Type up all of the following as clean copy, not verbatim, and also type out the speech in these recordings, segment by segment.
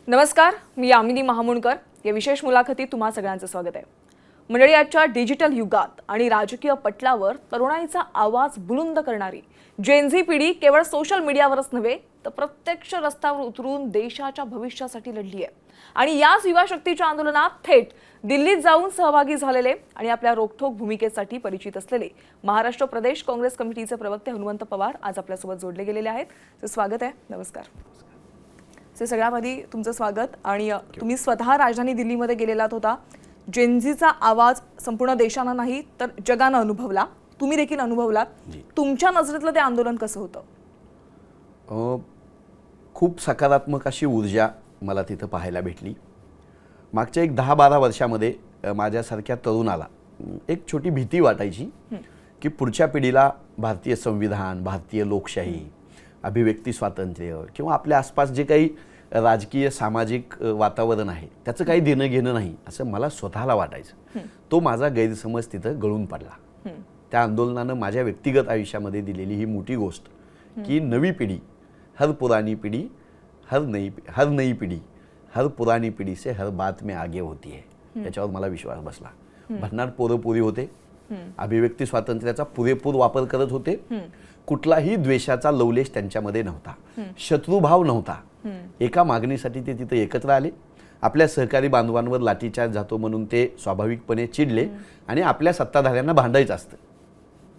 नमस्कार, मी यामिनी महामुणकर. या विशेष मुलाखतीत तुम्हा सगळ्यांचं स्वागत आहे. मंडळी, आजच्या डिजिटल युगात आणि राजकीय पटलावर तरुणाईचा आवाज बुलंद करणारी जेनझी पिढी केवळ सोशल मीडियावरच नव्हे तर प्रत्यक्ष रस्त्यावर उतरून देशाच्या भविष्यासाठी लढली आहे. आणि याच युवा शक्तीच्या आंदोलनात थेट दिल्लीत जाऊन सहभागी झालेले आणि आपल्या रोखठोक भूमिकेसाठी परिचित असलेले महाराष्ट्र प्रदेश काँग्रेस कमिटीचे प्रवक्ते हनुमंत पवार आज आपल्यासोबत जोडले गेलेले आहेत. तर स्वागत आहे. नमस्कार. सगळ्यात आधी तुमचं स्वागत. आणि तुम्ही स्वतः राजधानी दिल्लीमध्ये गेलेलात होता. जेनझीचा आवाज संपूर्ण देशानं नाही तर जगानं अनुभवला. तुम्ही देखील अनुभवलात. तुमच्या नजरेतलं ते आंदोलन कसं होतं? खूप सकारात्मक अशी ऊर्जा मला तिथं पाहायला भेटली. मागच्या 10-12 वर्षामध्ये माझ्यासारख्या तरुणाला एक छोटी भीती वाटायची की पुढच्या पिढीला भारतीय संविधान, भारतीय लोकशाही, अभिव्यक्ती स्वातंत्र्य किंवा आपल्या आसपास जे काही राजकीय सामाजिक वातावरण आहे त्याचं काही देणं घेणं नाही असं मला स्वतःला वाटायचं. तो माझा गैरसमज तिथं गळून पडला. त्या आंदोलनानं माझ्या व्यक्तिगत आयुष्यामध्ये दिलेली ही मोठी गोष्ट की नवी पिढी हर पुरानी पिढी हर नई पिढी हर पुरानी पिढी से हर बात में आगे होती है. याच्यावर मला विश्वास बसला. भन्नाट पोरं पुरी होते, अभिव्यक्ती पुरेपूर वापर करत होते, कुठलाही द्वेषाचा लवलेश त्यांच्यामध्ये नव्हता, शत्रुभाव नव्हता. एका मागणीसाठी ते तिथे एकत्र आले. आपल्या सहकारी बांधवांवर लाठीचार्ज जातो म्हणून ते स्वाभाविकपणे चिडले आणि आपल्या सत्ताधाऱ्यांना भांडायचं असतं.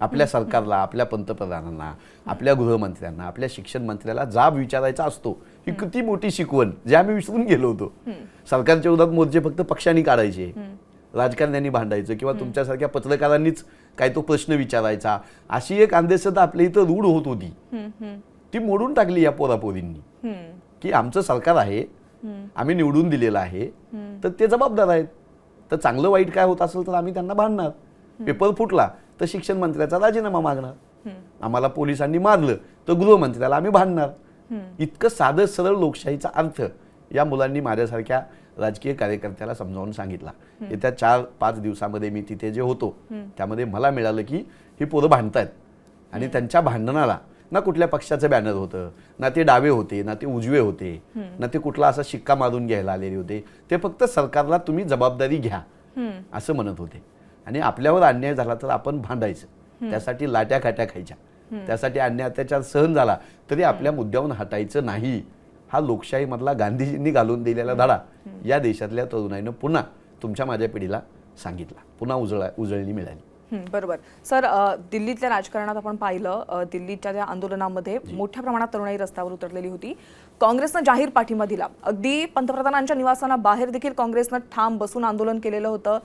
आपल्या सरकारला, आपल्या पंतप्रधानांना, आपल्या गृहमंत्र्यांना, आपल्या शिक्षण मंत्र्याला जाब विचारायचा असतो. ही किती मोठी शिकवण जे आम्ही विसरून गेलो होतो. सरकारच्या विरोधात मोर्चे फक्त पक्षांनी काढायचे, राजकारण्यांनी भांडायचं किंवा तुमच्यासारख्या पत्रकारांनीच काय तो प्रश्न विचारायचा. अशी एक अंधश्रद्धा आपल्या इथं रूढ होत होती. ती मोडून टाकली या पोरापोरींनी की आमचं सरकार आहे, आम्ही निवडून दिलेलं आहे, तर ते जबाबदार आहेत. तर चांगलं वाईट काय होत असेल तर आम्ही त्यांना भांडणार. पेपर फुटला तर शिक्षण मंत्र्याचा राजीनामा मागणार. आम्हाला पोलिसांनी मारलं तर गृहमंत्र्याला आम्ही भांडणार. इतकं साधं सरळ लोकशाहीचा अर्थ या मुलांनी माझ्यासारख्या राजकीय कार्यकर्त्याला समजावून सांगितला. येत्या 4-5 दिवसामध्ये मी तिथे जे होतो त्यामध्ये मला मिळालं की ही पोरं भांडतायत आणि त्यांच्या भांडणाला ना कुठल्या पक्षाचं बॅनर होतं, ना ते डावे होते, ना ते उजवे होते, ना ते कुठला असा शिक्का मारून घ्यायला आलेले होते. ते फक्त सरकारला तुम्ही जबाबदारी घ्या असं म्हणत होते. आणि आपल्यावर अन्याय झाला तर आपण भांडायचं, त्यासाठी लाट्या काट्या खायच्या, त्यासाठी अन्याय अत्याचार सहन झाला तरी आपल्या मुद्द्यावरून हटायचं नाही. हा लोकशाहीमधला गांधीजींनी घालून दिलेला धडा या देशातल्या तरुणाईनं पुन्हा तुमच्या माझ्या पिढीला सांगितला, पुन्हा उजळणी मिळाली. बरोबर सर. दिल्लीतल्या राजकारणात आपण पाहिलं, दिल्लीच्या त्या आंदोलनामध्ये मोठ्या प्रमाणात तरुणाई रस्त्यावर उतरलेली होती. काँग्रेसनं जाहीर पाठिंबा दिला. अगदी पंतप्रधानांच्या निवासाना बाहेर देखील काँग्रेसनं ठाम बसून आंदोलन केलेलं होतं.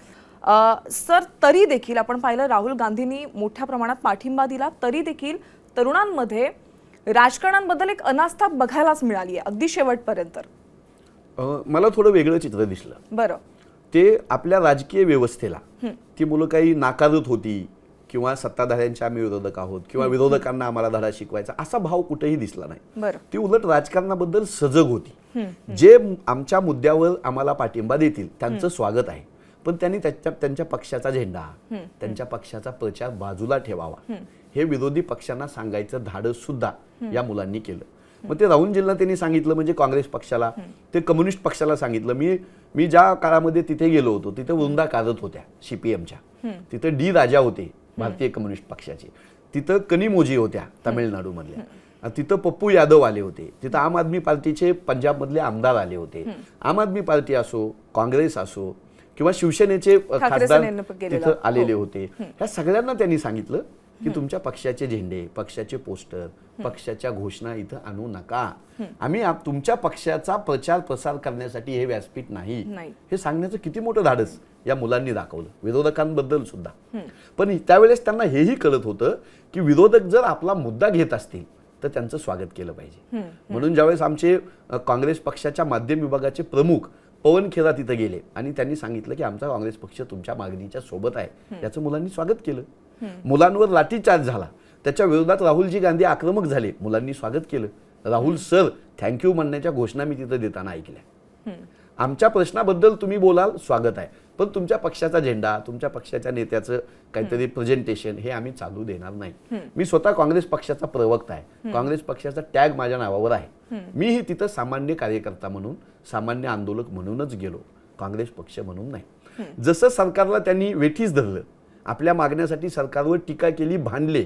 सर, तरी देखील आपण पाहिलं राहुल गांधींनी मोठ्या प्रमाणात पाठिंबा दिला, तरी देखील तरुणांमध्ये राजकारणाबद्दल एक अनास्था बघायलाच मिळाली आहे अगदी शेवटपर्यंत. मला थोडं वेगळं चित्र दिसलं. बरं. ते आपल्या राजकीय व्यवस्थेला ती मुलं काही नाकारत होती किंवा सत्ताधाऱ्यांच्या आम्ही विरोधक आहोत किंवा विरोधकांना आम्हाला धडा शिकवायचा असा भाव कुठेही दिसला नाही. ती उलट राजकारणाबद्दल सजग होती. जे आमच्या मुद्द्यावर आम्हाला पाठिंबा देतील त्यांचं स्वागत आहे, पण त्यांनी त्यांच्या पक्षाचा झेंडा, त्यांच्या पक्षाचा प्रचार बाजूला ठेवावा हे विरोधी पक्षांना सांगायचं धाडस सुद्धा या मुलांनी केलं. मग ते राहुलजींना त्यांनी सांगितलं, म्हणजे काँग्रेस पक्षाला, ते कम्युनिस्ट पक्षाला सांगितलं. मी ज्या काळामध्ये तिथे गेलो होतो तिथे वृंदा कारत होत्या CPMच्या, तिथे डी राजा होते भारतीय कम्युनिस्ट पक्षाचे, तिथं कनिमोजी होत्या तामिळनाडू मधल्या, तिथं पप्पू यादव आले होते, तिथं आम आदमी पार्टीचे पंजाब मधले आमदार आले होते. आम आदमी पार्टी असो, काँग्रेस असो किंवा शिवसेनेचे खासदार तिथं आलेले होते. ह्या सगळ्यांना त्यांनी सांगितलं की तुमच्या पक्षाचे झेंडे, पक्षाचे पोस्टर, पक्षाच्या घोषणा इथं आणू नका. आम्ही तुमच्या पक्षाचा प्रचार प्रसार करण्यासाठी हे व्यासपीठ नाही हे सांगण्याचं किती मोठं धाडस या मुलांनी दाखवलं, विरोधकांबद्दल सुद्धा. पण त्यावेळेस त्यांना हेही कळत होतं की विरोधक जर आपला मुद्दा घेत असतील तर त्यांचं स्वागत केलं पाहिजे. म्हणून ज्यावेळेस आमचे काँग्रेस पक्षाच्या माध्यम विभागाचे प्रमुख पवन खेरा तिथे गेले आणि त्यांनी सांगितलं की आमचा काँग्रेस पक्ष तुमच्या मागणीच्या सोबत आहे, याचं मुलांनी स्वागत केलं. मुलांवर लाठीचार्ज झाला, त्याच्या विरोधात राहुलजी गांधी आक्रमक झाले, मुलांनी स्वागत केलं. राहुल सर थँक्यू म्हणण्याच्या घोषणा मी तिथे देताना ऐकल्या. आमच्या प्रश्नाबद्दल तुम्ही बोलाल, स्वागत आहे, पण तुमच्या पक्षाचा झेंडा, तुमच्या पक्षाच्या नेत्याचं काहीतरी प्रेझेंटेशन हे आम्ही चालू देणार नाही. मी स्वतः काँग्रेस पक्षाचा प्रवक्ता आहे, काँग्रेस पक्षाचा टॅग माझ्या नावावर आहे. मीही तिथं सामान्य कार्यकर्ता म्हणून, सामान्य आंदोलक म्हणूनच गेलो, काँग्रेस पक्ष म्हणून नाही. जसं सरकारला त्यांनी वेठीस धरलं, आपल्या मागण्यासाठी सरकारवर टीका केली, भांडले,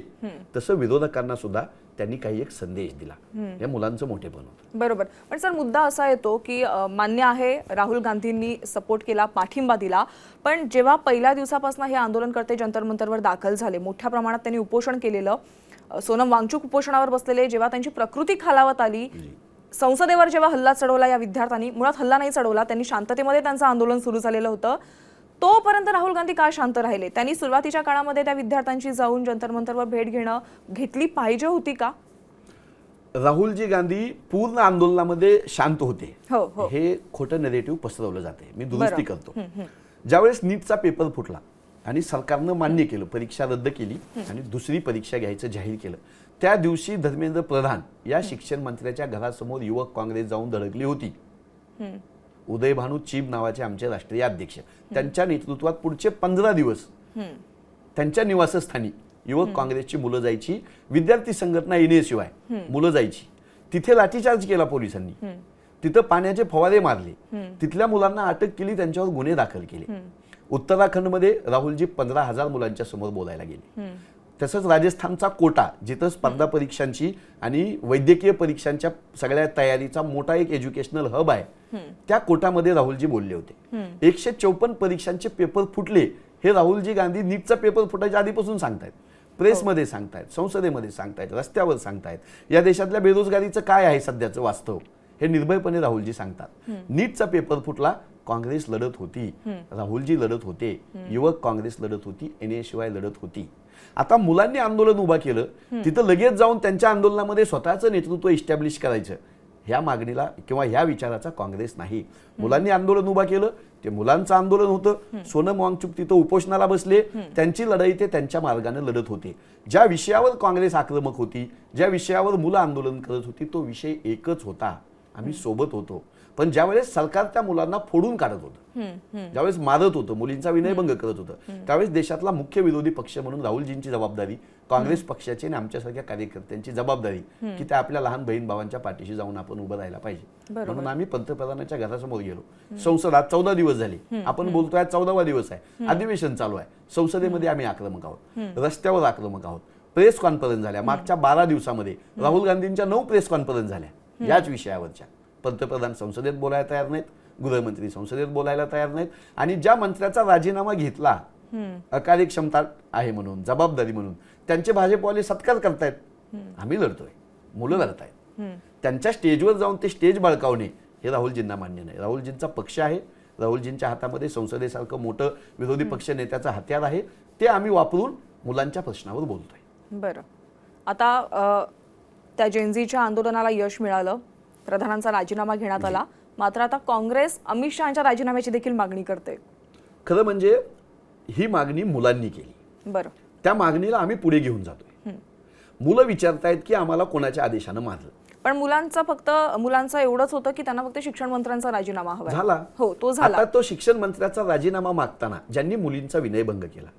तसं विरोधकांना सुद्धा त्यांनी काही एक संदेश दिला. या मुलांचं मोठेपण होतं. बरोबर. पण सर मुद्दा असा येतो की मान्य आहे राहुल गांधींनी सपोर्ट केला, पाठिंबा दिला, पण जेव्हा पहिल्या दिवसापासून हे आंदोलनकर्ते जंतर मंतरवर दाखल झाले, मोठ्या प्रमाणात त्यांनी उपोषण केलेलं, सोनम वांगचुक उपोषणावर बसलेले, जेव्हा त्यांची प्रकृती खालावत आली, संसदेवर जेव्हा हल्ला चढवला या विद्यार्थ्यांनी, मुळात हल्ला नाही चढवला, त्यांनी शांततेमध्ये त्यांचं आंदोलन सुरू झालेलं होतं, तोपर्यंत राहुल गांधी का शांत राहिले? त्यांनी सुरुवातीच्या काळामध्ये त्या विद्यार्थ्यांची जाऊन जंतर मंतरवर भेट घेतली पाहिजे होती का? राहुलजी गांधी पूर्ण आंदोलनामध्ये शांत होते, हो हो, हे खोटं नेरेटिव्ह पसरवलं जाते. मी दुरुस्ती करतो. ज्यावेळेस नीटचा पेपर फुटला आणि सरकारनं मान्य केलं, परीक्षा रद्द केली आणि दुसरी परीक्षा घ्यायचं जाहीर केलं, त्या दिवशी धर्मेंद्र प्रधान या शिक्षण मंत्र्याच्या घरासमोर युवक काँग्रेस जाऊन धडकली होती. उदय भानू चीब नावाचे आमचे राष्ट्रीय अध्यक्ष, त्यांच्या नेतृत्वात पुढचे 15 दिवस त्यांच्या निवासस्थानी युवक काँग्रेसची मुलं जायची, विद्यार्थी संघटना येण्याशिवाय मुलं जायची. तिथे लाठीचार्ज केला पोलिसांनी, तिथं पाण्याचे फवारे मारले, तिथल्या मुलांना अटक केली, त्यांच्यावर गुन्हे दाखल केले. उत्तराखंडमध्ये राहुलजी 15,000 मुलांच्या समोर बोलायला गेले. तसंच राजस्थानचा कोटा, जिथं स्पर्धा परीक्षांची आणि वैद्यकीय परीक्षांच्या सगळ्या तयारीचा मोठा एक एज्युकेशनल हब आहे, त्या कोटामध्ये राहुलजी बोलले होते. 154 परीक्षांचे पेपर फुटले हे राहुलजी गांधी नीटचा पेपर फुटायच्या आधीपासून सांगतायत, प्रेसमध्ये सांगतायत, संसदेमध्ये सांगतायत, रस्त्यावर सांगतायत. या देशातल्या बेरोजगारीचं काय आहे सध्याचं वास्तव हे निर्भयपणे राहुलजी सांगतात. नीटचा पेपर फुटला, काँग्रेस लढत होती, राहुलजी लढत होते, युवक काँग्रेस लढत होती, NA लढत होती. आता मुलांनी आंदोलन उभा केलं, तिथं लगेच जाऊन त्यांच्या आंदोलनामध्ये स्वतःचं नेतृत्व इस्टॅब्लिश करायचं, ह्या मागणीला किंवा ह्या विचाराचा काँग्रेस नाही. मुलांनी आंदोलन उभा केलं, ते मुलांचं आंदोलन होतं. सोनम वांगचुक तिथं उपोषणाला बसले, त्यांची लढाई ते त्यांच्या मार्गाने लढत होते. ज्या विषयावर काँग्रेस आक्रमक होती, ज्या विषयावर मुलं आंदोलन करत होती, तो विषय एकच होता, आम्ही सोबत होतो. पण ज्यावेळेस सरकार त्या मुलांना फोडून काढत होतं, ज्यावेळेस मारत होतं, मुलींचा विनयभंग करत होतं, त्यावेळेस देशातला मुख्य विरोधी पक्ष म्हणून राहुलजींची जबाबदारी, काँग्रेस पक्षाची आणि आमच्यासारख्या कार्यकर्त्यांची जबाबदारी की त्या आपल्या लहान बहीण भावांच्या पाठीशी जाऊन आपण उभं राहायला पाहिजे. म्हणून आम्ही पंतप्रधानांच्या घरासमोर गेलो. संसदात 14 दिवस झाले, आपण बोलतोय 14वा दिवस आहे, अधिवेशन चालू आहे, संसदेमध्ये आम्ही आक्रमक आहोत, रस्त्यावर आक्रमक आहोत, प्रेस कॉन्फरन्स झाल्या. मागच्या 12 दिवसामध्ये राहुल गांधींच्या 9 प्रेस कॉन्फरन्स झाल्या याच विषयावरच्या. पंतप्रधान संसदेत बोलायला तयार नाहीत, गृहमंत्री संसदेत बोलायला तयार नाहीत, आणि ज्या मंत्र्याचा राजीनामा घेतला अकार्यक्षमता आहे म्हणून, जबाबदारी म्हणून, त्यांचे भाजपवाले सत्कार करतायत. आम्ही लढतोय, मुलं लढतायत, त्यांच्या स्टेजवर जाऊन ते स्टेज बळकावणे हे राहुलजींना मान्य नाही. राहुलजींचा पक्ष आहे, राहुलजींच्या हातामध्ये संसदेसारखं मोठं विरोधी पक्ष नेत्याचं हत्यार आहे, ते आम्ही वापरून मुलांच्या प्रश्नावर बोलतोय. बरं, आता त्या जेनझीच्या आंदोलनाला यश मिळालं, प्रधानांचा राजीनामा घेण्यात आला, मात्र आता काँग्रेस अमित शहाच्या राजीनाम्याची देखील मागणी करते. खरं म्हणजे ही मागणी मुलांनी केली. बरं, त्या मागणीला आम्ही पुढे घेऊन जातोय. मुलं विचारतायत की आम्हाला कोणाच्या आदेशानं मारलं. पण मुलांचं एवढंच होतं की त्यांना फक्त शिक्षण मंत्र्यांचा राजीनामा हवा झाला. हो, तो झाला. आता तो शिक्षण मंत्र्याचा राजीनामा मागताना ज्यांनी मुलींचा विनयभंग केला,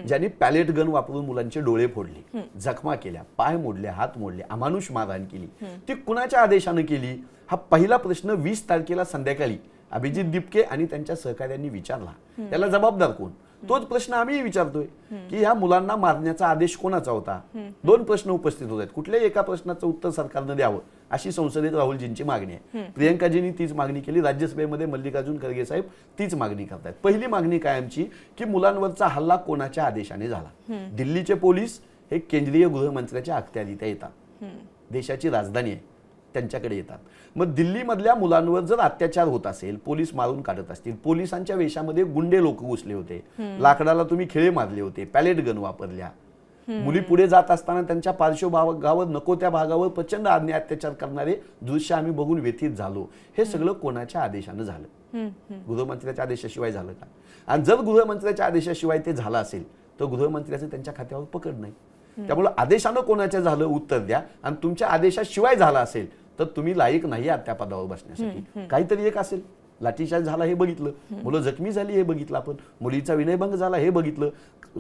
ज्यांनी पॅलेट गन वापरून मुलांचे डोळे फोडले, जखमा केल्या, पाय मोडले, हात मोडले, अमानुष मारहाण केली, ती कुणाच्या आदेशानं केली हा पहिला प्रश्न 20 तारखेला संध्याकाळी अभिजित दिपके आणि त्यांच्या सहकाऱ्यांनी विचारला. त्याला जबाबदार कोण? तोच प्रश्न आम्ही विचारतोय की ह्या मुलांना मारण्याचा आदेश कोणाचा होता? 2 प्रश्न उपस्थित होत आहेत. कुठल्याही एका प्रश्नाचं उत्तर सरकारनं द्यावं अशी संसदेत राहुलजींची मागणी आहे. प्रियंकाजींनी तीच मागणी केली, राज्यसभेमध्ये मल्लिकार्जुन खरगे साहेब तीच मागणी करतायत. पहिली मागणी काय आमची की मुलांवरचा हल्ला कोणाच्या आदेशाने झाला? दिल्लीचे पोलीस हे केंद्रीय गृहमंत्र्याच्या अखत्यारीत येतात, देशाची राजधानी आहे, त्यांच्याकडे येतात. मग दिल्लीमधल्या मुलांवर जर अत्याचार होत असेल, पोलीस मारून काढत असतील, पोलिसांच्या वेशामध्ये गुंडे लोक घुसले होते, लाकडाला तुम्ही खिळे मारले होते, पॅलेट गन वापरल्या, मुली पुढे जात असताना त्यांच्या पार्श्वभागावर नको त्या भागावर प्रचंड अन्याय अत्याचार करणारे दृश्य आम्ही बघून व्यथित झालो. हे सगळं कोणाच्या आदेशानं झालं? गृहमंत्र्याच्या आदेशाशिवाय झालं का? आणि जर गृहमंत्र्याच्या आदेशाशिवाय ते झालं असेल तर गृहमंत्र्याचं त्यांच्या खात्यावर पकड नाही. त्यामुळे आदेशानं कोणाच्या झालं उत्तर द्या, आणि तुमच्या आदेशाशिवाय झालं असेल तर तुम्ही लायक नाही आहात त्या पदावर बसण्यासाठी. काहीतरी एक असेल. लाठीचार्ज झाला हे बघितलं, मुलं जखमी झाली हे बघितलं आपण, मुलीचा विनयभंग झाला हे बघितलं,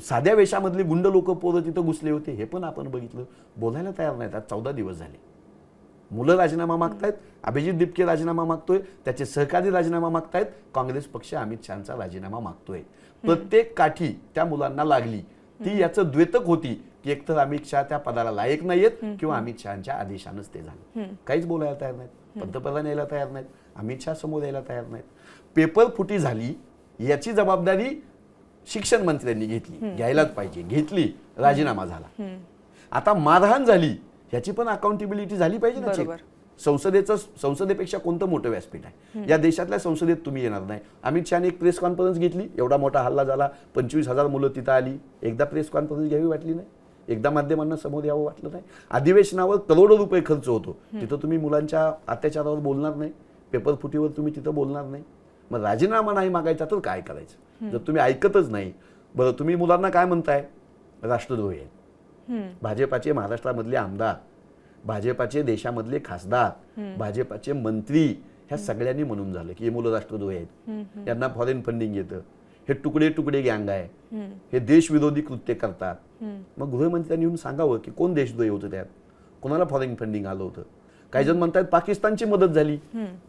साध्या वेशामधली गुंड लोक पोरं तिथं घुसले होते हे पण आपण बघितलं. बोलायला तयार नाहीत. आज 14 दिवस झाले. मुलं राजीनामा मागतायत, अभिजित दिपके राजीनामा मागतोय, त्याचे सहकारी राजीनामा मागतायत, काँग्रेस पक्ष अमित शहाचा राजीनामा मागतोय. प्रत्येक काठी त्या मुलांना लागली ती याचं द्वेतक होती की एकतर अमित शहा त्या पदाला लायक नाहीयेत किंवा अमित शहाच्या आदेशानंच ते झालं. काहीच बोलायला तयार नाहीत, पंतप्रधान यायला तयार नाहीत, अमित शहा समोर यायला तयार नाहीत. पेपर फुटी झाली याची जबाबदारी शिक्षण मंत्र्यांनी घेतली, घ्यायलाच पाहिजे, घेतली, राजीनामा झाला. आता मारहाण झाली याची पण अकाउंटेबिलिटी झाली पाहिजे ना. चेक संसदेपेक्षा कोणतं मोठं व्यासपीठ आहे या देशातल्या संसदेत? तुम्ही येणार नाही. अमित शहाने एक प्रेस कॉन्फरन्स घेतली, एवढा मोठा हल्ला झाला, 25,000 मुलं तिथं आली, एकदा प्रेस कॉन्फरन्स घ्यावी वाटली नाही, एकदा माध्यमांना समोर यावं वाटलं नाही. अधिवेशनावर करोडो रुपये खर्च होतो, तिथं तुम्ही मुलांच्या अत्याचारावर बोलणार नाही, पेपर फुटीवर तुम्ही तिथं बोलणार नाही. मग राजीनामा नाही मागायचा तर काय करायचं? जर तुम्ही ऐकतच नाही. बरं, तुम्ही मुलांना काय म्हणताय? राष्ट्रद्रोही आहेत. भाजपाचे महाराष्ट्रामधले आमदार, भाजपाचे देशामधले खासदार, भाजपाचे मंत्री, ह्या सगळ्यांनी म्हणून झालं की हे मुलं राष्ट्रद्रोही आहेत, यांना फॉरेन फंडिंग येतं, हे तुकडे तुकडे गँग आहे, हे देशविरोधी कृत्य करतात. मग गृहमंत्र्यांनी येऊन सांगावं की कोण देशद्रोही होतं, त्यात कोणाला फॉरेन फंडिंग आलं होतं. काही जण म्हणतात पाकिस्तानची मदत झाली.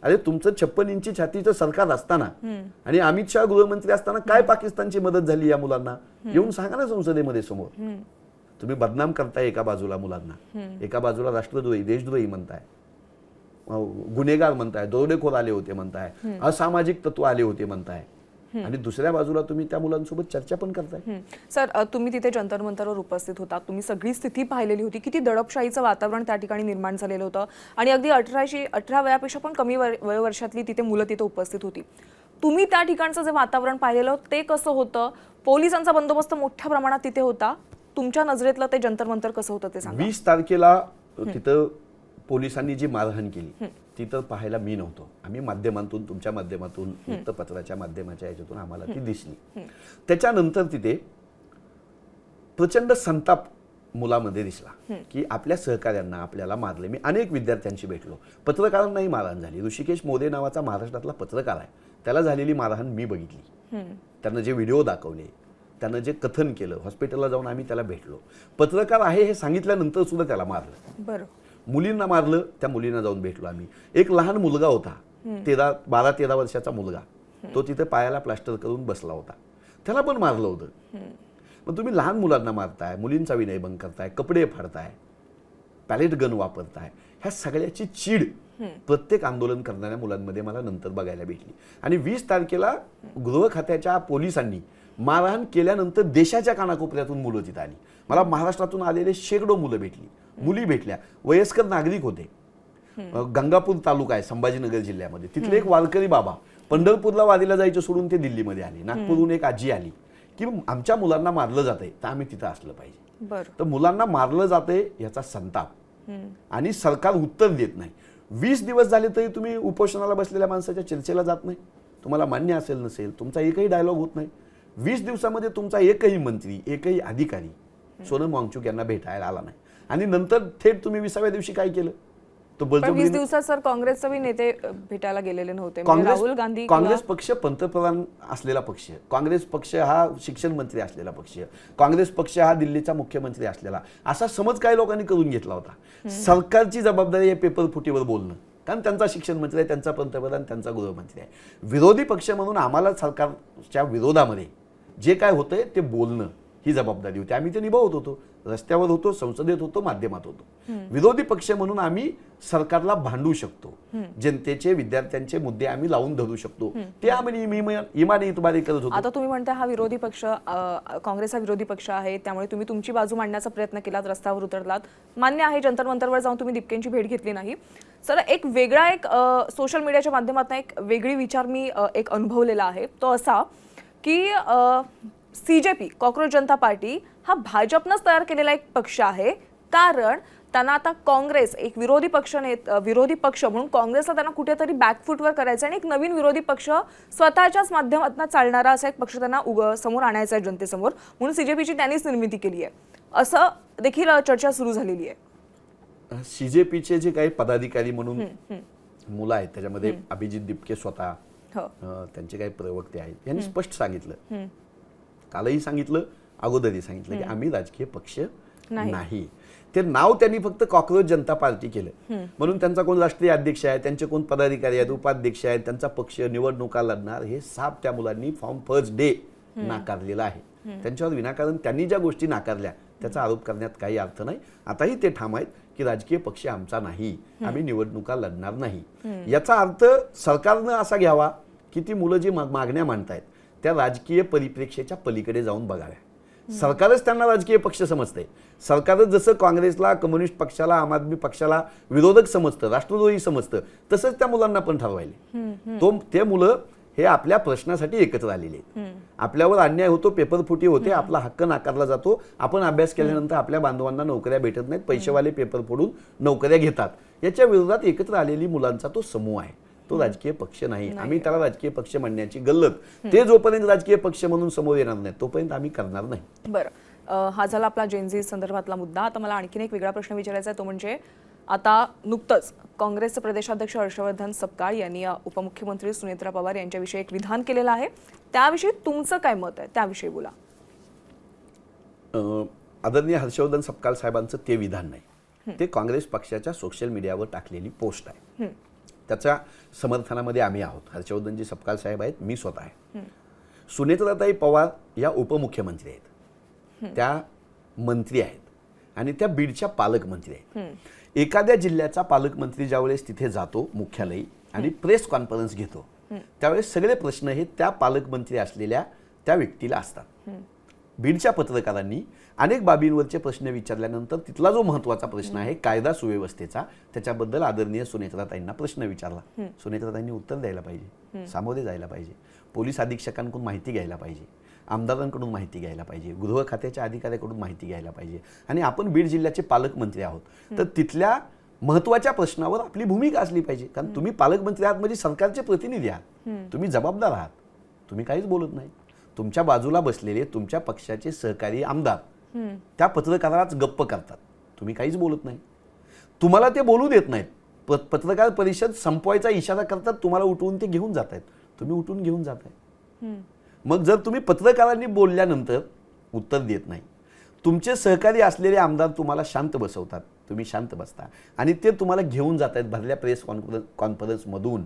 अरे, तुमचं 56 इंची छातीचं सरकार असताना आणि अमित शहा गृहमंत्री असताना काय पाकिस्तानची मदत झाली या मुलांना? येऊन सांगा ना संसदेमध्ये समोर. तुम्ही बदनाम करताय एका बाजूला मुलांना, एका बाजूला राष्ट्रद्रोही देशद्रोही म्हणताय, गुन्हेगार म्हणताय, दरोडेखोर आले होते म्हणताय, असामाजिक तत्व आले होते म्हणताय, आणि दुसऱ्या बाजूला तुम्ही त्या मुलांसोबत चर्चा पण करताय. सर, तुम्ही तिथे जंतर मंतरवर उपस्थित होता, तुम्ही सगळी स्थिती पाहिलेली होती, किती दडपशाहीचं वातावरण त्या ठिकाणी निर्माण झालेलं होतं, आणि अगदी 18 वयापेक्षा पण कमी वयोवर्षातली तिथे मुलं तिथे उपस्थित होती. तुम्ही त्या ठिकाणचं जे वातावरण पाहिलेलं ते कसं होतं? पोलिसांचा बंदोबस्त मोठ्या प्रमाणात तिथे होता. तुमच्या नजरेतलं ते जंतर मंतर कसं होतं ते सांगा. 20 तारखेला तिथं पोलिसांनी जी मारहाण केली ती तर पाहायला मी नव्हतो. आम्ही माध्यमातून, तुमच्या माध्यमातून, वृत्तपत्राच्या माध्यमाच्या याच्यातून आम्हाला ती दिसली. त्याच्यानंतर तिथे प्रचंड संताप मुलामध्ये दिसला की आपल्या सहकार्यांना आपल्याला मारले. मी अनेक विद्यार्थ्यांशी भेटलो. पत्रकारांनाही मारहाण झाली. ऋषिकेश मोरे नावाचा महाराष्ट्रातला पत्रकार आहे, त्याला झालेली मारहाण मी बघितली. त्यानं जे व्हिडिओ दाखवले, त्यानं जे कथन केलं, हॉस्पिटलला जाऊन आम्ही त्याला भेटलो. पत्रकार आहे हे सांगितल्यानंतर सुद्धा त्याला मारलं. बरं, मुलींना मारलं, त्या मुलींना जाऊन भेटलो आम्ही. एक लहान मुलगा होता, 12-13 वर्षाचा मुलगा, तो तिथे पायाला प्लास्टर करून बसला होता, त्याला पण मारलं होतं. मग तुम्ही लहान मुलांना मारताय, मुलींचा विनयभंग करताय, कपडे फाडताय, पॅलेट गन वापरताय, ह्या सगळ्याची चीड प्रत्येक आंदोलन करणाऱ्या मुलांमध्ये मला नंतर बघायला भेटली. आणि 20 तारखेला गृह खात्याच्या पोलिसांनी मारहाण केल्यानंतर देशाच्या कानाकोपऱ्यातून मुलं तिथं आली. मला महाराष्ट्रातून आलेले शेकडो मुलं भेटली, मुली भेटल्या, वयस्कर नागरिक होते. गंगापूर तालुका आहे संभाजीनगर जिल्ह्यामध्ये, तिथले एक वारकरी बाबा पंढरपूरला वारीला जायचं सोडून ते दिल्लीमध्ये आले. नागपूरहून एक आजी आली की आमच्या मुलांना मारलं जातंय तर आम्ही तिथं असलं पाहिजे. तर मुलांना मारलं जातंय याचा संताप, आणि सरकार उत्तर देत नाही. 20 दिवस झाले तरी तुम्ही उपोषणाला बसलेल्या माणसाच्या चर्चेला जात नाही. तुम्हाला मान्य असेल नसेल, तुमचा एकही डायलॉग होत नाही. 20 दिवसामध्ये तुमचा एकही मंत्री, एकही अधिकारी सोनम वांगचुक यांना भेटायला आला नाही. आणि नंतर थेट तुम्ही 20व्या दिवशी काय केलं? तो 20 दिवसात सर काँग्रेसचे नेते भेटायला गेलेले नव्हते. राहुल गांधी, काँग्रेस पक्ष पंतप्रधान असलेला पक्ष, काँग्रेस पक्ष हा शिक्षण मंत्री असलेला पक्ष, काँग्रेस पक्ष हा दिल्लीचा मुख्यमंत्री असलेला, असा समज काही लोकांनी करून घेतला होता. सरकारची जबाबदारी आहे पेपर फुटीवर बोलणं, कारण त्यांचा शिक्षण मंत्री आहे, त्यांचा पंतप्रधान, त्यांचा गृहमंत्री आहे. विरोधी पक्ष म्हणून आम्हाला सरकारच्या विरोधामध्ये जे काय होतंय ते बोलणं ही जबाबदारी होती. आम्ही ते निभावत होतो, रस्त्यावर होतो, संसदेत होतो, माध्यमात होतो. विरोधी पक्ष म्हणून आम्ही सरकारला भांडू शकतो, जनतेचे, विद्यार्थ्यांचे मुद्दे आम्ही लावून धरू शकतो, ते आम्ही इमाने इतबारी करत होतो. आता तुम्ही म्हणता हा विरोधी पक्ष, काँग्रेस हा विरोधी पक्ष आहे, त्यामुळे तुम्ही तुमची बाजू मांडण्याचा प्रयत्न केलात, रस्त्यावर उतरलात, मान्य आहे. जंतर मंतरवर जाऊन तुम्ही दिपकेंची भेट घेतली नाही. सर, एक सोशल मीडियाच्या माध्यमातून एक वेगळी विचार मी अनुभवलेला आहे, तो असा की CJP, कॉक्रोच जनता पार्टी, हा भाजपनंच तयार केलेला एक पक्ष आहे, कारण त्यांना आता काँग्रेस एक विरोधी पक्ष म्हणून काँग्रेसला त्यांना कुठेतरी बॅकफुटवर करायचं आणि एक नवीन विरोधी पक्ष स्वतःच्याच माध्यमातून चालणारा असा एक पक्ष त्यांना समोर आणायचा आहे जनतेसमोर, म्हणून CJPची त्यांनीच निर्मिती केली आहे, असं देखील चर्चा सुरू झालेली आहे. CJPचे जे काही पदाधिकारी म्हणून मुलं आहेत त्याच्यामध्ये अभिजित दिपके स्वतः, हो. त्यांचे काही प्रवक्ते आहेत यांनी स्पष्ट सांगितलं, कालही सांगितलं, अगोदरही सांगितलं की आम्ही राजकीय पक्ष नाही. ते नाव त्यांनी फक्त कॉक्रोच जनता पार्टी केलं म्हणून त्यांचा कोण राष्ट्रीय अध्यक्ष आहे, त्यांचे कोण पदाधिकारी आहेत, उपाध्यक्ष आहेत, त्यांचा पक्ष निवडणुका लढणार हे साफ त्या मुलांनी फ्रॉम फर्स्ट डे नाकारलेलं आहे. त्यांच्यावर विनाकारण त्यांनी ज्या गोष्टी नाकारल्या त्याचा आरोप करण्यात काही अर्थ नाही. आताही ते ठाम आहेत की राजकीय पक्ष आमचा नाही, आम्ही निवडणुका लढणार नाही. याचा अर्थ सरकारनं असा घ्यावा की ती मुलं जी मागण्या मांडतायत त्या राजकीय परिप्रेक्षेच्या पलीकडे जाऊन बघाव्या. सरकारच त्यांना राजकीय पक्ष समजते. सरकारच जसं काँग्रेसला, कम्युनिस्ट पक्षाला, आम आदमी पक्षाला विरोधक समजतं, राष्ट्रद्रोही समजतं, तसंच त्या मुलांना पण ठरवायले. ते मुलं हे आपल्या प्रश्नासाठी एकत्र आलेले आहेत. आपल्यावर अन्याय होतो, पेपरफुटी होते, आपला हक्क नाकारला जातो, आपण अभ्यास केल्यानंतर आपल्या बांधवांना नोकऱ्या भेटत नाहीत, पैसेवाले पेपर फोडून नोकऱ्या घेतात. याच्या विरोधात एकत्र आलेली मुलांचा तो समूह आहे, तो राजकीय पक्ष नाही. आम्ही त्याला राजकीय पक्ष म्हणण्याची गल्लत ते जोपर्यंत राजकीय पक्ष म्हणून समोर येणार नाही तोपर्यंत आम्ही करणार नाही. बरं, हा झाला आपला जेनझी संदर्भातला मुद्दा. आता मला आणखीन एक वेगळा प्रश्न विचारायचा आहे, तो म्हणजे आता नुकतंच काँग्रेसचे प्रदेशाध्यक्ष हर्षवर्धन सपकाळ यांनी उपमुख्यमंत्री सुनेत्रा पवार यांच्याविषयी एक विधान केलेलं आहे. त्याविषयी तुमचं काय मत आहे, त्याविषयी बोला. आदरणीय हर्षवर्धन सपकाळ साहेबांचं ते विधान नाही, ते काँग्रेस पक्षाच्या सोशल मीडियावर टाकलेली पोस्ट आहे. त्याच्या समर्थनामध्ये आम्ही आहोत. हर्षवर्धनजी सपकाळ साहेब आहेत, मी स्वतः आहे. सुनेत्राताई पवार या उपमुख्यमंत्री आहेत, त्या मंत्री आहेत आणि त्या बीडच्या पालकमंत्री आहेत. एखाद्या जिल्ह्याचा पालकमंत्री ज्यावेळेस तिथे जातो मुख्यालयी आणि प्रेस कॉन्फरन्स घेतो त्यावेळेस सगळे प्रश्न हे त्या पालकमंत्री असलेल्या त्या व्यक्तीला असतात. बीडच्या पत्रकारांनी अनेक बाबींवरचे प्रश्न विचारल्यानंतर तिथला जो महत्त्वाचा प्रश्न आहे कायदा सुव्यवस्थेचा, त्याच्याबद्दल आदरणीय सुनेत्राताईंना प्रश्न विचारला. सुनेत्राताईंनी उत्तर द्यायला पाहिजे, सामोरे जायला पाहिजे, पोलीस अधीक्षकांकडून माहिती घ्यायला पाहिजे, आमदारांकडून माहिती घ्यायला पाहिजे, गृह खात्याच्या अधिकाऱ्याकडून माहिती घ्यायला पाहिजे. आणि आपण बीड जिल्ह्याचे पालकमंत्री आहोत तर तिथल्या महत्त्वाच्या प्रश्नावर आपली भूमिका असली पाहिजे. कारण तुम्ही पालकमंत्री आहात म्हणजे सरकारचे प्रतिनिधी आहात, तुम्ही जबाबदार आहात. तुम्ही काहीच बोलत नाही. तुमच्या बाजूला बसलेले तुमच्या पक्षाचे सहकारी आमदार त्या पत्रकारालाच गप्प करतात, तुम्ही काहीच बोलत नाही. तुम्हाला ते बोलू देत नाहीत. पत्रकार परिषद संपवायचा इशारा करतात, तुम्हाला उठवून ते घेऊन जात आहेत, तुम्ही उठून घेऊन जाताय. मग जर तुम्ही पत्रकारांनी बोलल्यानंतर उत्तर देत नाही, तुमचे सहकारी असलेले आमदार तुम्हाला शांत बसवतात, तुम्ही शांत बसता आणि ते तुम्हाला घेऊन जात आहेत भरल्या प्रेस कॉन्फरन्समधून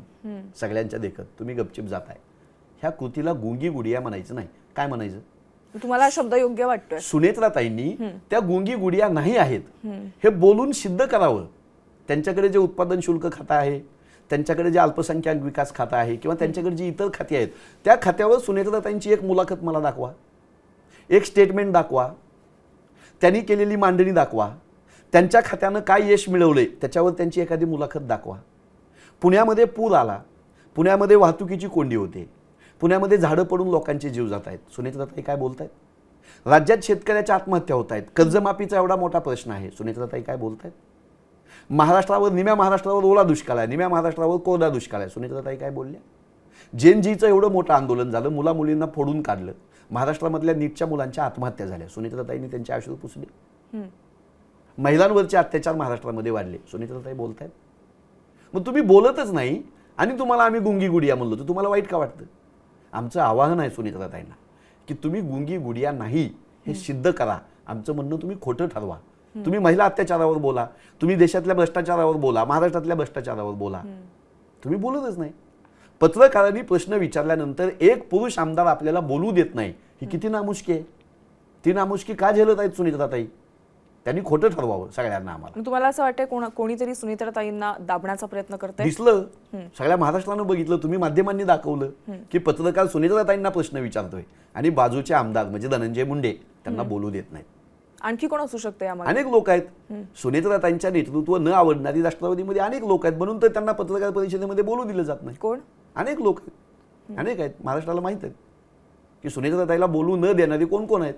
सगळ्यांच्या देखत, तुम्ही गपचिप जाताय. ह्या कृतीला गुंगी गुडिया म्हणायचं नाही. काय म्हणायचं? तुम्हाला हा शब्द योग्य वाटतोय? सुनेत्राताईंनी त्या गुंगी गुडिया नाही आहेत हे बोलून सिद्ध करावं. त्यांच्याकडे जे उत्पादन शुल्क खातं आहे, त्यांच्याकडे जे अल्पसंख्याक विकास खातं आहे किंवा त्यांच्याकडे जी इतर खाती आहेत त्या खात्यावर सुनेत्राताईंची एक मुलाखत मला दाखवा, एक स्टेटमेंट दाखवा, त्यांनी केलेली मांडणी दाखवा, त्यांच्या खात्यानं काय यश मिळवले त्याच्यावर त्यांची एखादी मुलाखत दाखवा. पुण्यामध्ये पूर आला, पुण्यामध्ये वाहतुकीची कोंडी होते, पुण्यामध्ये झाडं पडून लोकांचे जीव जात आहेत, सुनेत्राताई काय बोलतायत? राज्यात शेतकऱ्याच्या आत्महत्या होत आहेत, कर्जमाफीचा एवढा मोठा प्रश्न आहे, सुनेत्राताई काय बोलतायत? महाराष्ट्रावर, निम्या महाराष्ट्रावर ओला दुष्काळ आहे, निम्या महाराष्ट्रावर कोरडा दुष्काळ आहे, सुनेत्राताई काय बोलल्या? जेनजीचं एवढं मोठं आंदोलन झालं, मुला मुलींना फोडून काढलं, महाराष्ट्रामधल्या नीटच्या मुलांच्या आत्महत्या झाल्या, सुनेत्राताईंनी त्यांचे अश्रू पुसले. महिलांवरचे अत्याचार महाराष्ट्रामध्ये वाढले, सुनेत्राताई बोलतायत. मग तुम्ही बोलतच नाही आणि तुम्हाला आम्ही गुंगी गुडिया म्हणलो तर तुम्हाला वाईट का वाटतं? आमचं आवाहन आहे सुनेत्राताईंना की तुम्ही गुंगी गुडिया नाही हे सिद्ध करा. आमचं म्हणणं तुम्ही खोटं ठरवा. तुम्ही महिला अत्याचारावर बोला, तुम्ही देशातल्या भ्रष्टाचारावर बोला, महाराष्ट्रातल्या भ्रष्टाचारावर बोला, तुम्ही बोलतच नाही. पत्रकारांनी प्रश्न विचारल्यानंतर एक पुरुष आमदार आपल्याला बोलू देत नाही, ही किती नामुष्की आहे. ती नामुष्की का झेलत आहेत सुनेत्राताई? त्यांनी खोटं ठरवावं सगळ्यांना. आम्हाला तुम्हाला असं वाटतं कोणीतरी सुनेत्राताईंना दाबण्याचा प्रयत्न करतंय? दिसलं, सगळ्या महाराष्ट्रानं बघितलं, तुम्ही माध्यमांनी दाखवलं की पत्रकार सुनेत्राताईंना प्रश्न विचारतोय आणि बाजूचे आमदार म्हणजे धनंजय मुंडे त्यांना बोलू देत नाहीत. आणखी कोण असू शकते? अनेक लोक आहेत. सुनेत्राताईंच्या नेतृत्व न आवडणारी राष्ट्रवादीमध्ये अनेक लोक आहेत, म्हणून तर त्यांना पत्रकार परिषदेमध्ये बोलू दिलं जात नाही. कोण? अनेक लोक आहेत, अनेक आहेत. महाराष्ट्राला माहित आहेत की सुनेत्राताईला बोलू न देणारे कोण कोण आहेत.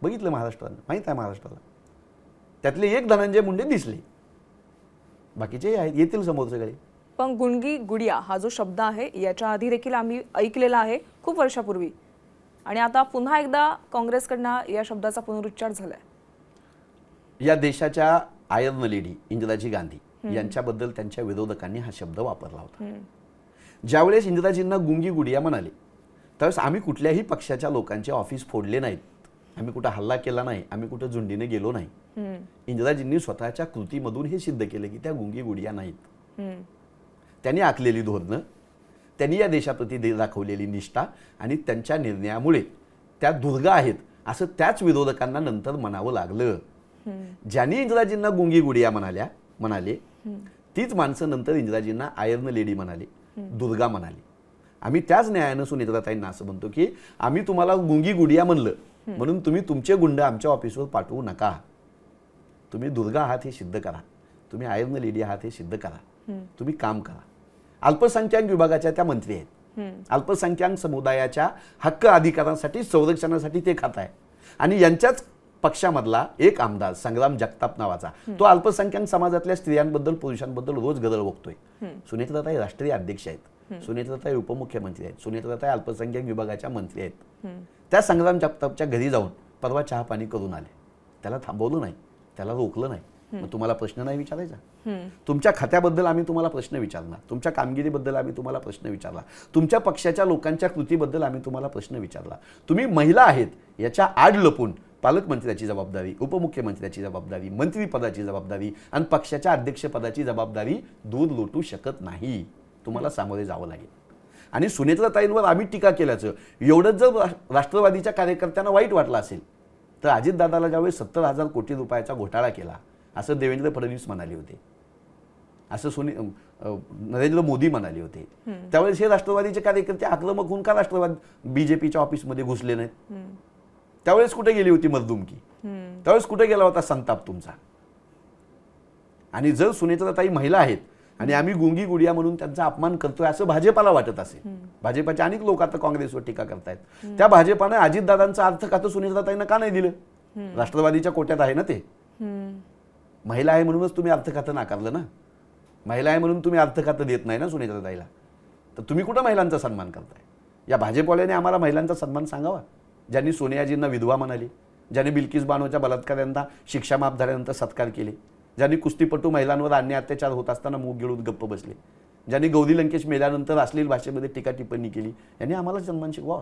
बघितलं महाराष्ट्रानं, माहित आहे महाराष्ट्राला. त्यातले एक धनंजय मुंडे दिसले, बाकीचे आहेत, येतील समोर सगळे. पण गुंगी गुडिया हा जो शब्द आहे याच्या आधी देखील आम्ही ऐकलेला आहे खूप वर्षापूर्वी, आणि आता पुन्हा एकदा काँग्रेसकडनं या शब्दाचा पुनरुच्चार झालाय. या देशाच्या आयर्न लेडी इंदिराजी गांधी यांच्याबद्दल त्यांच्या विरोधकांनी हा शब्द वापरला होता. ज्यावेळेस इंदिराजींना गुंगी गुडिया म्हणाले त्यावेळेस आम्ही कुठल्याही पक्षाच्या लोकांचे ऑफिस फोडले नाहीत, आम्ही कुठं हल्ला केला नाही, आम्ही कुठं झुंडीने गेलो नाही. इंदिराजींनी स्वतःच्या कृतीमधून हे सिद्ध केलं की त्या गुंगी गुडिया नाहीत. त्यांनी आखलेली धोरणं, त्यांनी या देशाप्रती दाखवलेली निष्ठा आणि त्यांच्या निर्णयामुळे त्या दुर्गा आहेत असं त्याच विरोधकांना नंतर म्हणावं लागलं. ज्यांनी इंदिराजींना गुंगी गुडिया म्हणाले तीच माणसं नंतर इंदिराजींना आयर्न लेडी म्हणाले, दुर्गा म्हणाले. आम्ही त्याच न्यायानं सुनेत्राताईंना असं म्हणतो की आम्ही तुम्हाला गुंगी गुडिया म्हणलं म्हणून तुम्ही तुमचे गुंड आमच्या ऑफिसवर पाठवू नका. तुम्ही दुर्गा आहात हे सिद्ध करा, तुम्ही आयर्न लेडी आहात हे सिद्ध करा, तुम्ही काम करा. अल्पसंख्याक विभागाच्या त्या मंत्री आहेत, अल्पसंख्याक समुदायाच्या हक्क अधिकारांसाठी संरक्षणासाठी ते खात आहे. आणि यांच्याच पक्षामधला एक आमदार संग्राम जगताप नावाचा, तो अल्पसंख्याक समाजातल्या स्त्रियांबद्दल पुरुषांबद्दल रोज गदळ बघतोय. सुनेत्राताई राष्ट्रीय अध्यक्ष आहेत, सुनेत्राताई उपमुख्यमंत्री आहेत, सुनेत्राताई अल्पसंख्याक विभागाच्या मंत्री आहेत. त्या संग्राम जगतापच्या घरी जाऊन परवा चहा पाणी करून आले. त्याला थांबवलं नाही, त्याला रोखलं नाही. मग तुम्हाला प्रश्न नाही विचारायचा? तुमच्या खात्याबद्दल आम्ही तुम्हाला प्रश्न विचारणार, तुमच्या कामगिरीबद्दल आम्ही तुम्हाला प्रश्न विचारला, तुमच्या पक्षाच्या लोकांच्या कृतीबद्दल आम्ही तुम्हाला प्रश्न विचारला. तुम्ही महिला आहेत याच्या आड लपून पालकमंत्र्याची जबाबदारी, उपमुख्यमंत्र्याची जबाबदारी, मंत्रीपदाची जबाबदारी आणि पक्षाच्या अध्यक्षपदाची जबाबदारी दूर लोटू शकत नाही. तुम्हाला सामोरे जावं लागेल. आणि सुनेत्राताईंवर आम्ही टीका केल्याचं एवढंच जर राष्ट्रवादीच्या कार्यकर्त्यांना वाईट वाटलं असेल तर अजितदादाला ज्यावेळेस 70,000 कोटी रुपयाचा घोटाळा केला असं देवेंद्र फडणवीस म्हणाले होते, असं नरेंद्र मोदी म्हणाले होते, त्यावेळेस हे राष्ट्रवादीचे कार्यकर्ते आक्रमक होऊन का राष्ट्रवादी बीजेपीच्या ऑफिसमध्ये घुसले नाहीत? त्यावेळेस कुठे गेली होती मर्दुमकी? त्यावेळेस कुठे गेला होता संताप तुमचा? आणि जर सुनेत्राताई महिला आहेत आणि आम्ही गुंगी गुडिया म्हणून त्यांचा अपमान करतोय असं भाजपाला वाटत असेल, भाजपाचे अनेक लोक आता काँग्रेसवर टीका करतायत, त्या भाजपानं अजितदादांचं अर्थ खातं सुनेत्राताईंना का नाही दिलं? राष्ट्रवादीच्या कोट्यात आहे ना ते. महिला आहे म्हणूनच तुम्ही अर्थ खातं नाकारलं ना. महिला आहे म्हणून तुम्ही अर्थ खातं देत नाही ना सुनेत्राताईला. तर तुम्ही कुठं महिलांचा सन्मान करताय? या भाजपवाल्याने आम्हाला महिलांचा सन्मान सांगावा. ज्यांनी सोनियाजींना विधवा म्हणाले, ज्यांनी बिल्किस बानोच्या बलात्काऱ्यांना शिक्षा माफ झाल्यानंतर सत्कार केले, ज्यांनी कुस्तीपटू महिलांवर अन्याय अत्याचार होत असताना मूग गिळून गप्प बसले, ज्यांनी गौरी लंकेश मेल्यानंतर अश्लील भाषेमध्ये टीका टिप्पणी केली, यांनी आम्हाला सन्मान शिकवा.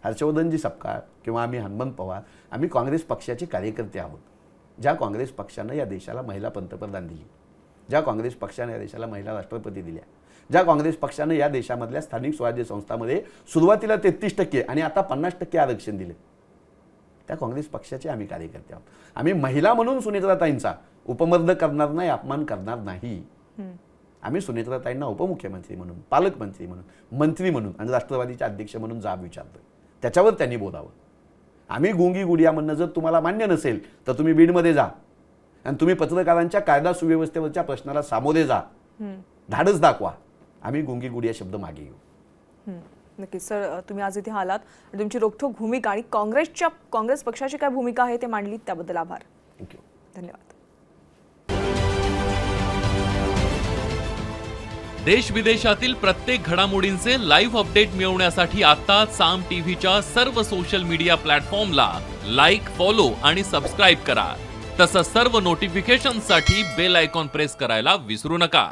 हर्षवर्धनजी सपकाळ किंवा आम्ही हनुमंत पवार, आम्ही काँग्रेस पक्षाचे कार्यकर्ते आहोत. ज्या काँग्रेस पक्षानं या देशाला महिला पंतप्रधान दिली, ज्या काँग्रेस पक्षाने या देशाला महिला राष्ट्रपती दिल्या, ज्या काँग्रेस पक्षानं या देशामधल्या स्थानिक स्वराज्य संस्थांमध्ये सुरुवातीला 33% आणि आता 50% आरक्षण दिले, त्या काँग्रेस पक्षाचे आम्ही कार्यकर्ते आहोत. आम्ही महिला म्हणून सुनेत्राताईंचा उपमर्द करणार नाही, अपमान करणार नाही. आम्ही सुनेत्राताईंना उपमुख्यमंत्री म्हणून, पालकमंत्री म्हणून, मंत्री म्हणून आणि राष्ट्रवादीचे अध्यक्ष म्हणून जाब विचारतोय. त्याच्यावर त्यांनी बोलावं. आम्ही गुंगी गुडिया म्हणणं जर तुम्हाला मान्य नसेल तर तुम्ही बीडमध्ये जा आणि तुम्ही पत्रकारांच्या कायदा सुव्यवस्थेवरच्या प्रश्नाला सामोरे जा, धाडस दाखवा. आम्ही गुंगी गुडिया शब्द मागे घेऊ. नक्कीच सर, तुम्ही आज इथे आलात आणि तुमची रोखठोक भूमिका आणि काँग्रेस पक्षाची काय भूमिका आहे ते मांडली, त्याबद्दल आभार. थँक्यू. धन्यवाद. देश विदेशातील प्रत्येक घडामोडींचे लाईव्ह अपडेट मिळवण्यासाठी आता साम टीव्हीच्या सर्व सोशल मीडिया प्लॅटफॉर्मला लाईक, फॉलो आणि सबस्क्राईब करा. तसंच सर्व नोटिफिकेशनसाठी बेल आयकॉन प्रेस करायला विसरू नका.